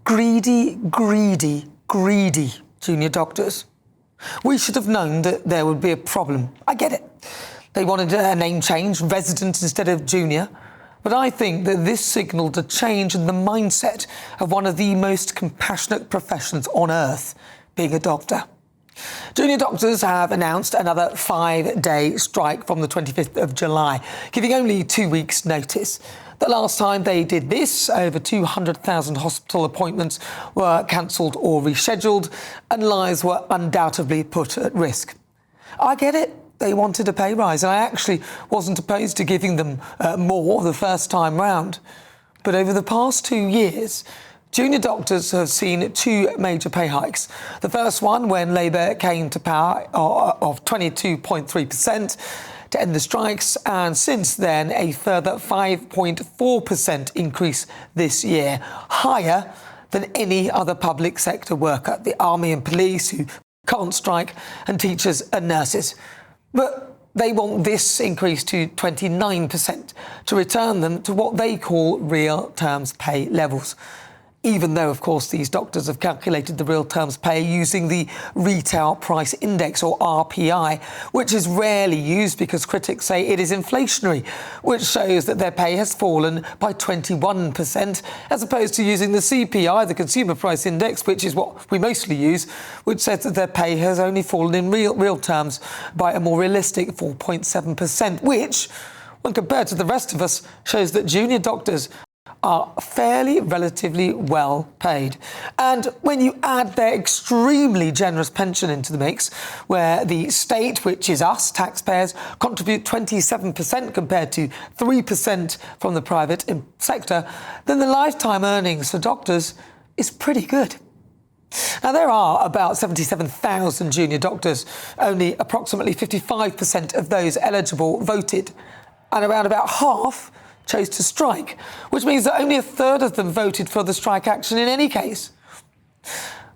Greedy, greedy, greedy junior doctors. We should have known that there would be a problem. I get it. They wanted a name change, resident instead of junior. But I think that this signalled a change in the mindset of one of the most compassionate professions on earth, being a doctor. Junior doctors have announced another 5-day strike from the 25th of July, giving only 2 weeks' notice. The last time they did this, over 200,000 hospital appointments were cancelled or rescheduled, and lives were undoubtedly put at risk. I get it. They wanted a pay rise, and I actually wasn't opposed to giving them more the first time round. But over the past 2 years, junior doctors have seen 2 major pay hikes. The first one when Labour came to power of 22.3%. to end the strikes, and since then a further 5.4% increase this year, higher than any other public sector worker, the army and police who can't strike, and teachers and nurses. But they want this increase to 29% to return them to what they call real terms pay levels. Even though, of course, these doctors have calculated the real terms pay using the Retail Price Index, or RPI, which is rarely used because critics say it is inflationary, which shows that their pay has fallen by 21%, as opposed to using the CPI, the Consumer Price Index, which is what we mostly use, which says that their pay has only fallen in real terms by a more realistic 4.7%, which, when compared to the rest of us, shows that junior doctors are fairly relatively well paid. And when you add their extremely generous pension into the mix, where the state, which is us, taxpayers, contribute 27% compared to 3% from the private sector, then the lifetime earnings for doctors is pretty good. Now, there are about 77,000 junior doctors. Only approximately 55% of those eligible voted, and around about half chose to strike, which means that only a third of them voted for the strike action in any case.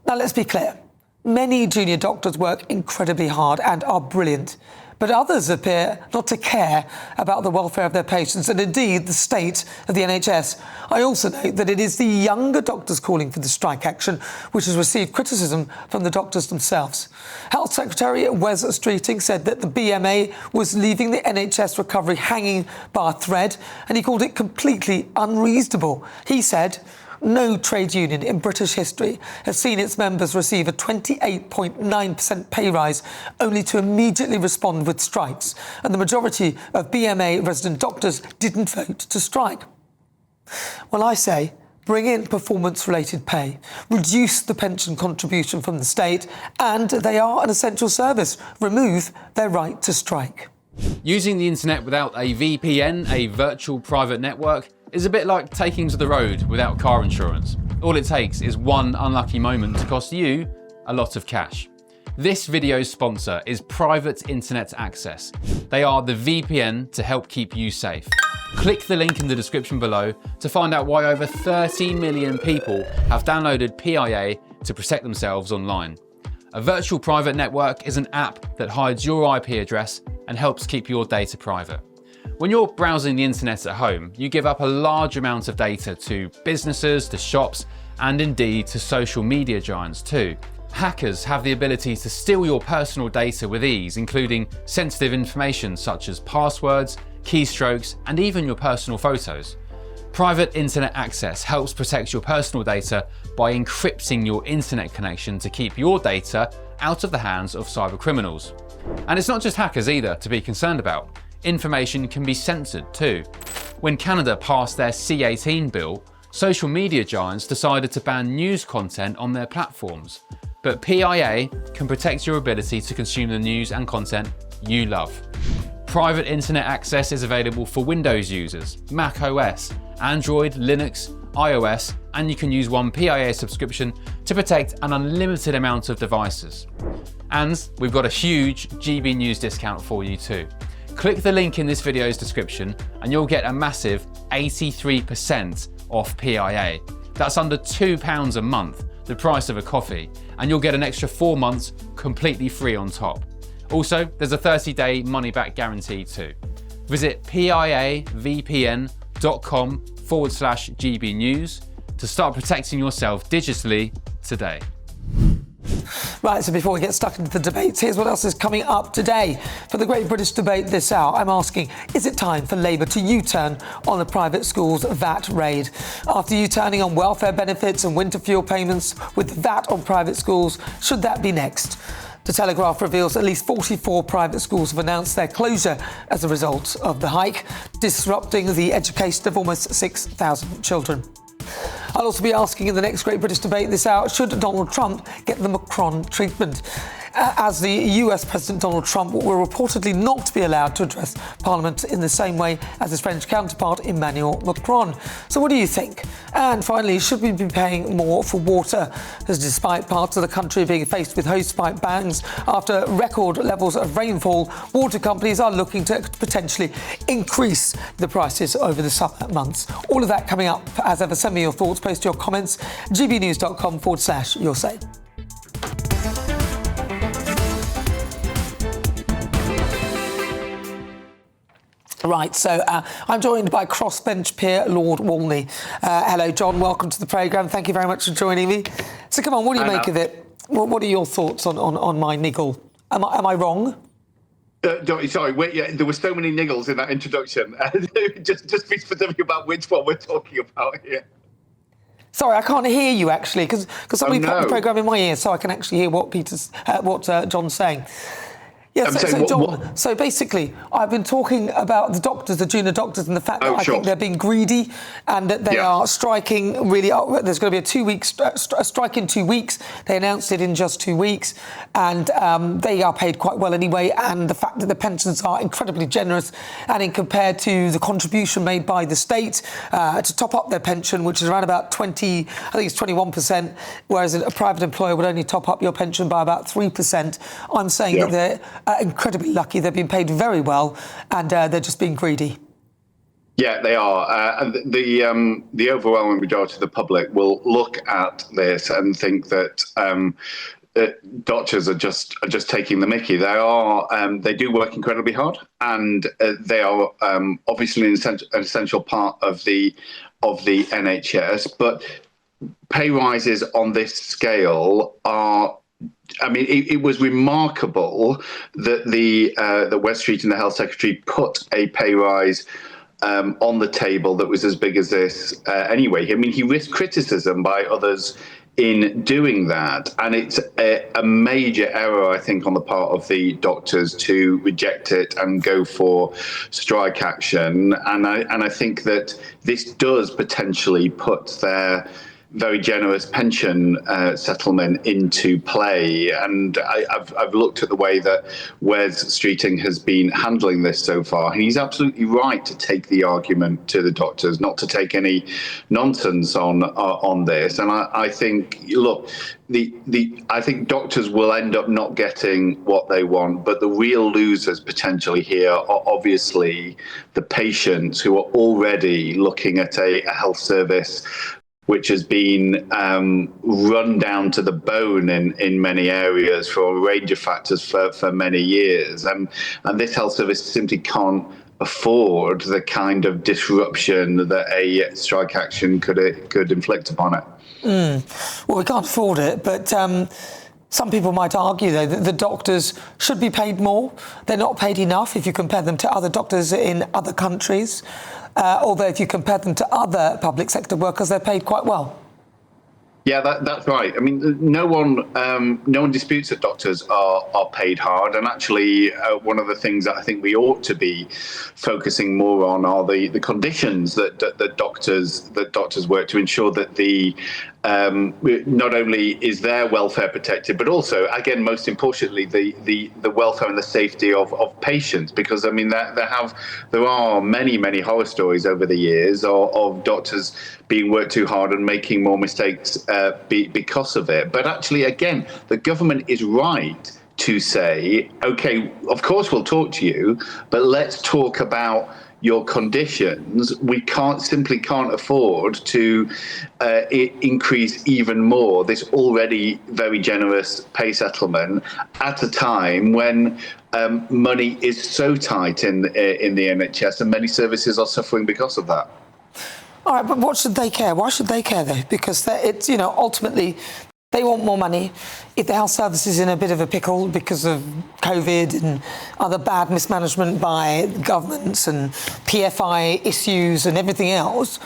Now, let's be clear. Many junior doctors work incredibly hard and are brilliant, but others appear not to care about the welfare of their patients and indeed the state of the NHS. I also note that it is the younger doctors calling for the strike action, which has received criticism from the doctors themselves. Health Secretary Wes Streeting said that the BMA was leaving the NHS recovery hanging by a thread, and he called it completely unreasonable. He said, "No trade union in British history has seen its members receive a 28.9% pay rise only to immediately respond with strikes, and the majority of BMA resident doctors didn't vote to strike." Well, I say, bring in performance-related pay, reduce the pension contribution from the state, and they are an essential service. Remove their right to strike. Using the internet without a VPN, a virtual private network, is a bit like taking to the road without car insurance. All it takes is one unlucky moment to cost you a lot of cash. This video's sponsor is Private Internet Access. They are the VPN to help keep you safe. Click the link in the description below to find out why over 30 million people have downloaded PIA to protect themselves online. A virtual private network is an app that hides your IP address and helps keep your data private. When you're browsing the internet at home, you give up a large amount of data to businesses, to shops, and indeed to social media giants too. Hackers have the ability to steal your personal data with ease, including sensitive information such as passwords, keystrokes, and even your personal photos. Private Internet Access helps protect your personal data by encrypting your internet connection to keep your data out of the hands of cyber criminals. And it's not just hackers either to be concerned about. Information can be censored too. When Canada passed their C18 bill, social media giants decided to ban news content on their platforms. But PIA can protect your ability to consume the news and content you love. Private Internet Access is available for Windows users, Mac OS, Android, Linux, iOS, and you can use one PIA subscription to protect an unlimited amount of devices. And we've got a huge GBNews discount for you too. Click the link in this video's description and you'll get a massive 83% off PIA. That's under £2 a month, the price of a coffee, and you'll get an extra 4 months completely free on top. Also, there's a 30-day money-back guarantee too. Visit piavpn.com/GBNews. to start protecting yourself digitally today. Right, so before we get stuck into the debates, here's what else is coming up today. For the Great British Debate this hour, I'm asking, is it time for Labour to U-turn on the private schools VAT raid? After U-turning on welfare benefits and winter fuel payments with VAT on private schools, should that be next? The Telegraph reveals at least 44 private schools have announced their closure as a result of the hike, disrupting the education of almost 6,000 children. I'll also be asking in the next Great British Debate this hour, should Donald Trump get the Macron treatment? As the US President Donald Trump will reportedly not be allowed to address Parliament in the same way as his French counterpart Emmanuel Macron. So what do you think? And finally, should we be paying more for water? As despite parts of the country being faced with hosepipe bans after record levels of rainfall, water companies are looking to potentially increase the prices over the summer months. All of that coming up. As ever, send me your thoughts, post your comments, gbnews.com/yoursay. Right, so I'm joined by crossbench peer Lord Walney. Hello, John. Welcome to the programme. Thank you very much for joining me. So come on, what do you make of it? What are your thoughts on my niggle? Am I wrong? Sorry, wait, yeah, there were so many niggles in that introduction. just be specific about which one we're talking about here. Sorry, I can't hear you actually because somebody put the programme in my ear so I can actually hear what John's saying. Yeah, so basically, I've been talking about the doctors, the junior doctors, and the fact that I think they're being greedy and that they are striking really. There's going to be a 2-week strike in 2 weeks. They announced it in just 2 weeks, and they are paid quite well anyway. And the fact that the pensions are incredibly generous, and in compared to the contribution made by the state to top up their pension, which is around about 20, I think it's 21%, whereas a private employer would only top up your pension by about 3%. I'm saying that they're incredibly lucky. They've been paid very well, and they're just being greedy. Yeah, they are. The overwhelming majority of the public will look at this and think that doctors are just taking the mickey. They do work incredibly hard, and they are obviously an essential part of the NHS. But pay rises on this scale are. I mean, it was remarkable that the West Street and the Health Secretary put a pay rise on the table that was as big as this anyway. I mean, he risked criticism by others in doing that, and it's a major error, I think, on the part of the doctors to reject it and go for strike action. And I think that this does potentially put their very generous pension settlement into play. And I've looked at the way that Wes Streeting has been handling this so far. He's absolutely right to take the argument to the doctors, not to take any nonsense on this. And I think, look, I think doctors will end up not getting what they want, but the real losers potentially here are obviously the patients who are already looking at a health service which has been run down to the bone in many areas for a range of factors for many years. And this health service simply can't afford the kind of disruption that a strike action could inflict upon it. Well, we can't afford it, but some people might argue, though, that the doctors should be paid more. They're not paid enough if you compare them to other doctors in other countries. Although if you compare them to other public sector workers, they're paid quite well. Yeah, that's right. I mean, no one disputes that doctors are paid hard, and actually, one of the things that I think we ought to be focusing more on are the conditions that doctors work to ensure that not only is their welfare protected, but also, again, most importantly, the welfare and the safety of patients. Because I mean, there are many horror stories over the years of doctors being worked too hard and making more mistakes because of it. But actually, again, the government is right to say, OK, of course we'll talk to you, but let's talk about your conditions. We simply can't afford to increase even more this already very generous pay settlement at a time when money is so tight in the NHS, and many services are suffering because of that. All right, but what should they care? Why should they care, though? Because it's, you know, ultimately they want more money. If the health service is in a bit of a pickle because of COVID and other bad mismanagement by governments and PFI issues and everything else,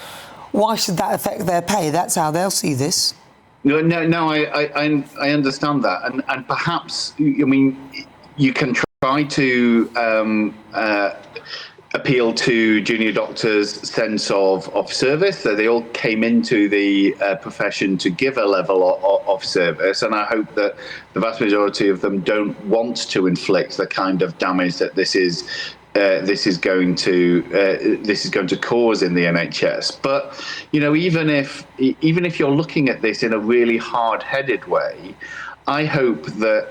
why should that affect their pay? That's how they'll see this. No, I understand that, and perhaps, I mean, you can try to appeal to junior doctors' sense of service, that they all came into the profession to give a level of service, and I hope that the vast majority of them don't want to inflict the kind of damage that this is going to cause in the NHS. But you know, even if you're looking at this in a really hard-headed way, I hope that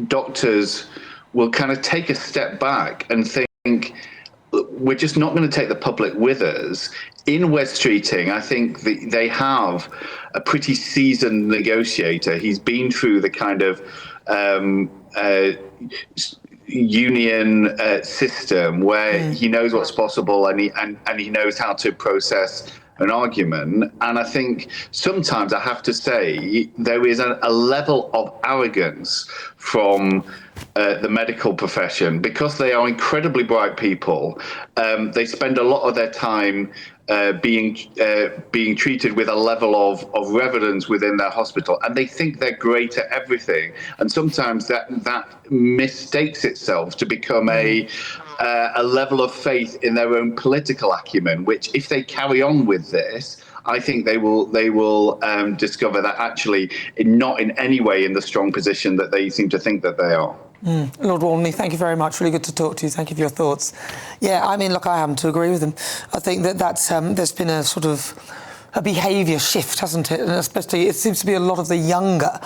doctors will kind of take a step back and think, we're just not going to take the public with us. In Wes Streeting, I think they have a pretty seasoned negotiator. He's been through the kind of union system where he knows what's possible and he knows how to process an argument. And I think sometimes, I have to say, there is a level of arrogance from the medical profession, because they are incredibly bright people. They spend a lot of their time being treated with a level of reverence within their hospital, and they think they're great at everything. And sometimes that mistakes itself to become a level of faith in their own political acumen, which, if they carry on with this, I think they will discover that actually not in any way in the strong position that they seem to think that they are. Lord Walney, thank you very much. Really good to talk to you. Thank you for your thoughts. Yeah, I mean, look, I happen to agree with them. I think that's there's been a sort of a behaviour shift, hasn't it? And especially, it seems to be a lot of the younger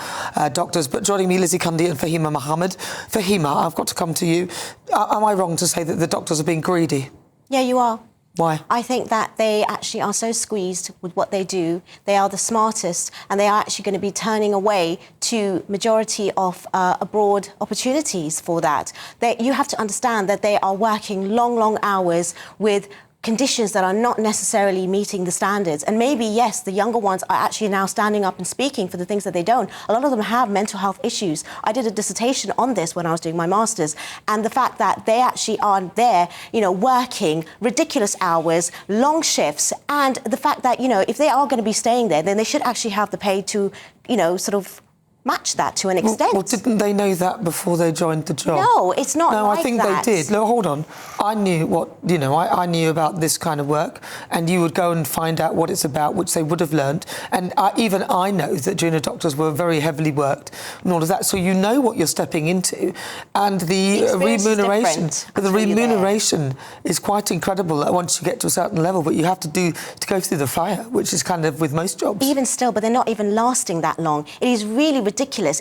doctors. But joining me, Lizzie Cundy and Fahima Mohammed. Fahima, I've got to come to you. Am I wrong to say that the doctors are being greedy? Yeah, you are. Why? I think that they actually are so squeezed with what they do. They are the smartest, and they are actually going to be turning away to majority of abroad opportunities for that. You have to understand that they are working long hours with conditions that are not necessarily meeting the standards. And maybe, yes, the younger ones are actually now standing up and speaking for the things that they don't. A lot of them have mental health issues. I did a dissertation on this when I was doing my master's, and the fact that they actually are there, you know, working ridiculous hours, long shifts, and the fact that, you know, if they are going to be staying there, then they should actually have the pay to, you know, sort of match that to an extent. Well, didn't they know that before they joined the job? No, it's not No, like I think that. they did. No, hold on. I knew what, you know, I knew about this kind of work, and you would go and find out what it's about, which they would have learned. And even I know that junior doctors were very heavily worked and all of that. So you know what you're stepping into. And the remuneration is quite incredible once you get to a certain level, but you have to go through the fire, which is kind of with most jobs. Even still, but they're not even lasting that long. It is really ridiculous.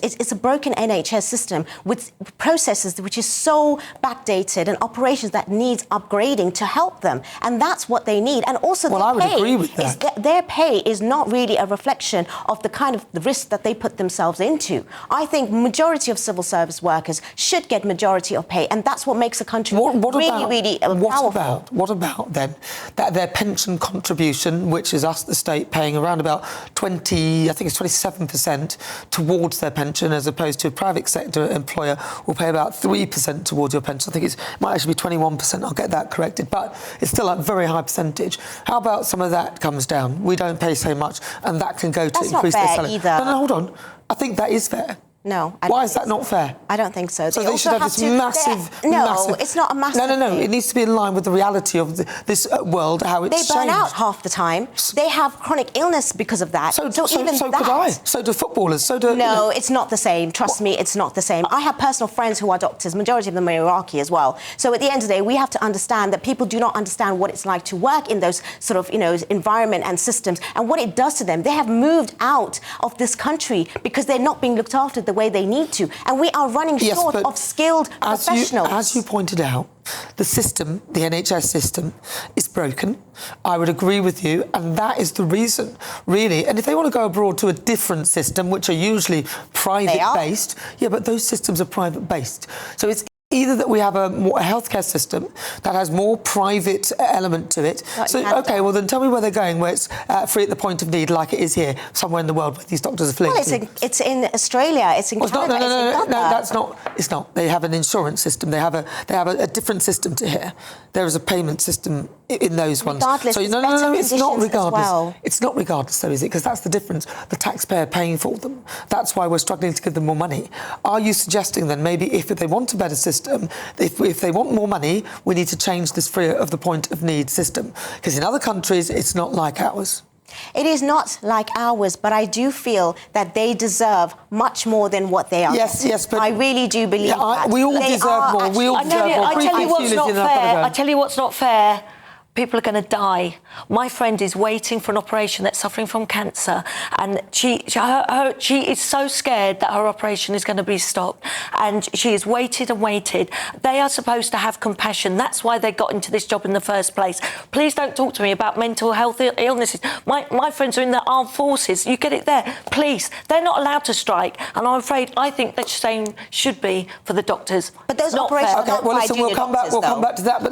It's a broken NHS system with processes which is so backdated and operations that needs upgrading to help them. And that's what they need. And also, I would agree with that. Their pay is not really a reflection of the kind of the risk that they put themselves into. I think majority of civil service workers should get majority of pay, and that's what makes a country really powerful. What about then that their pension contribution, which is us, the state, paying around about 27% towards their pension, as opposed to a private sector employer will pay about 3% towards your pension. I think it might actually be 21%. I'll get that corrected, but it's still a very high percentage. How about some of that comes down? We don't pay so much, and that can go to increase their salary. That's not fair either. No, hold on. I think that is fair. No. Why is that not fair? I don't think so. So they should have this massive... No, it's not a massive No. thing. It needs to be in line with the reality of this world, how it's changed. They burn out half the time. They have chronic illness because of that. So could I. So do footballers. So do... No, it's not the same. Trust me, it's not the same. I have personal friends who are doctors. Majority of them are Iraqi as well. So at the end of the day, we have to understand that people do not understand what it's like to work in those sort of, you know, environment and systems and what it does to them. They have moved out of this country because they're not being looked after the way they need to. And we are running short of skilled professionals. As you pointed out, the system, the NHS system, is broken. I would agree with you, and that is the reason, really. And if they want to go abroad to a different system, which are usually private-based, yeah, but those systems are private-based. So it's either that we have a healthcare system that has more private element to it. OK, well, then tell me where they're going, where it's free at the point of need, like it is here, somewhere in the world where these doctors are fleeing. Well, it's in Australia, it's in Canada, no, that's not. It's not. They have an insurance system. They have a different system to here. There is a payment system in those ones. Regardless, so no, it's not regardless. It's not regardless, though, is it? Because that's the difference. The taxpayer paying for them. That's why we're struggling to give them more money. Are you suggesting then maybe if they want a better system, if they want more money, we need to change this free of the point of need system? Because in other countries, it's not like ours. It is not like ours, but I do feel that they deserve much more than what they are. Yes, but I really do believe that. We all deserve more. We all deserve more. I tell you what's not fair. I tell you what's not fair. People are going to die. My friend is waiting for an operation that's suffering from cancer, and she is so scared that her operation is going to be stopped, and she has waited and waited. They are supposed to have compassion. That's why they got into this job in the first place. Please don't talk to me about mental health illnesses. My friends are in the armed forces. You get it there. Please, they're not allowed to strike, and I'm afraid I think the same should be for the doctors. But those operations are not OK, well, listen, we'll come back to that. But